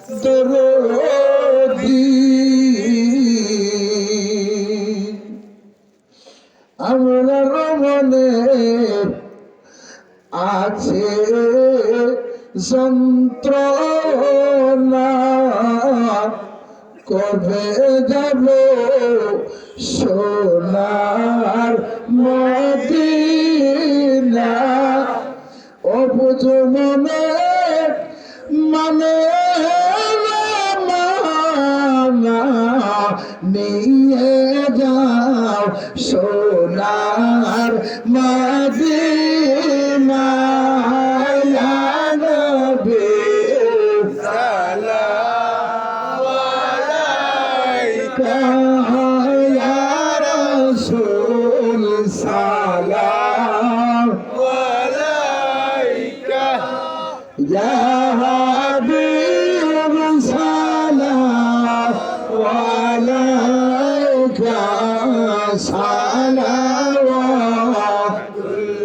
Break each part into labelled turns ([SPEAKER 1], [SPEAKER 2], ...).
[SPEAKER 1] দরদি আমার মনে আছে যন্ত্রণা কবে যাব সোনার মদিনা অবুঝ মনে মানে মানা নিয়ে যাও সোনার মদিনা ইয়া নবী সালাম আলাইকা ইয়া রাসূল সালাম আলাইকা ইয়া হাবিব সালাম আলাইকা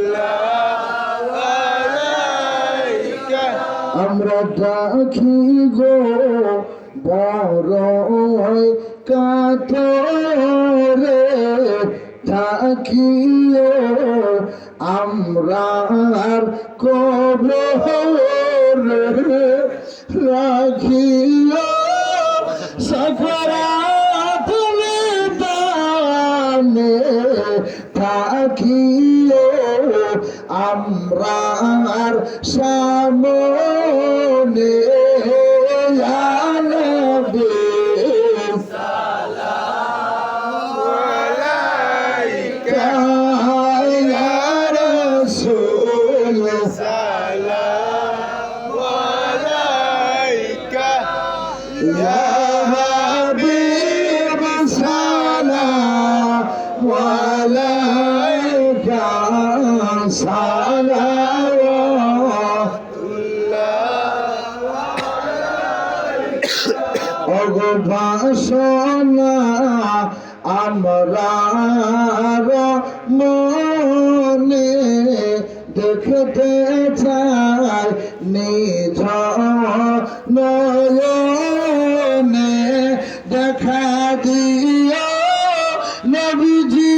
[SPEAKER 1] সালাওয়াতুল্লাহ আলাইকা আমরা ডাকি গো বড় কাতরে থাকিও আমরা কবরে রাখিও সাকারাত নিদানে থাকিও আমরা সামনে ইয়া নবী সালাম আলাইকা ইয়া রাসূল সালাম আলাইকা ইয়া হাবিব সালাম আলাইকা সালাওয়াতুল্লাহ অগবাসনা আমরা মনে দেখতে চাই নিজ নয়নে দেখা দিও নবীজি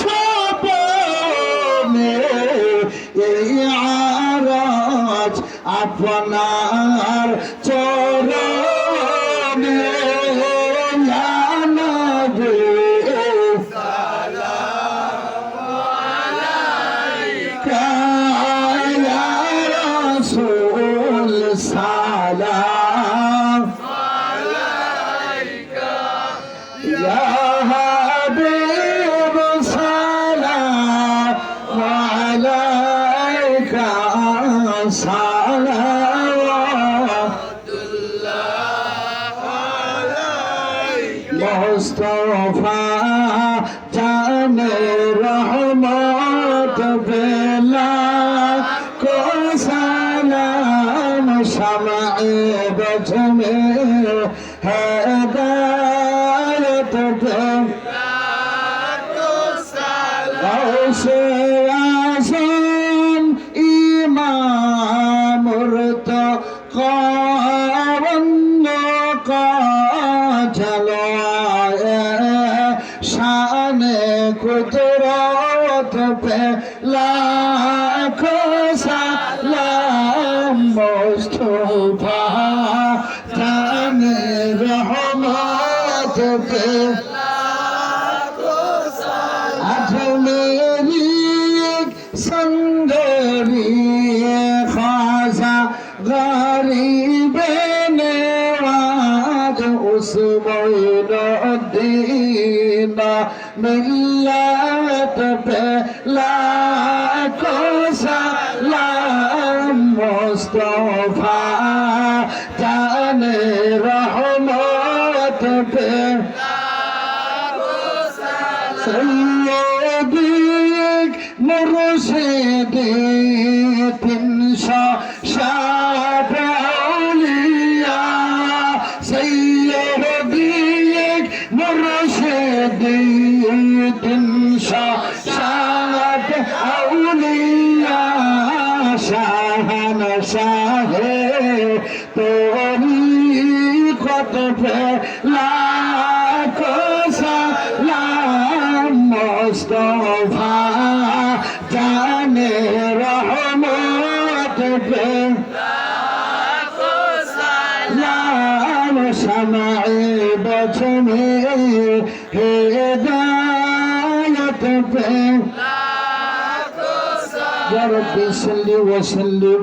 [SPEAKER 1] স্বপ্নে এই আরজ আপনার চরণে ইয়া নবী সালাম আলাইকা ইয়া রাসূল সালাম আলাইকা ইয়া হাবিব সালাম আলাইকা সালাওয়াতুল্লাহ আলাইকা মুস্তাফা জানে রহমত বেলা को सलाम शमए बजमे हिदायत पे गौसे आज़म इमाम मुर्तक़ा वन्नक़ा जलवाए शान कुदरत पे लाखों सलाम मुस्तफा जाने रहमत पे लाखों सलाम आज मेरी एक संगरी ख्वाजा गरीब नवाज उस मोइनुद्दीन मिल्लत पे लाखों सलाम मुस्तफा जाने रहमत पे लाखों सलाम सैयदी मुर्शिदी तिनशा शाब औलिया सैयदी मुर्शिदी तिनशा शाब औलिया शाहन शाहे तोरी पे लाखों सलाम मुस्तफा जाने रहमत पे लाम समाए बचने हिदायत पे या रब्बी सल्ली व सल्लिम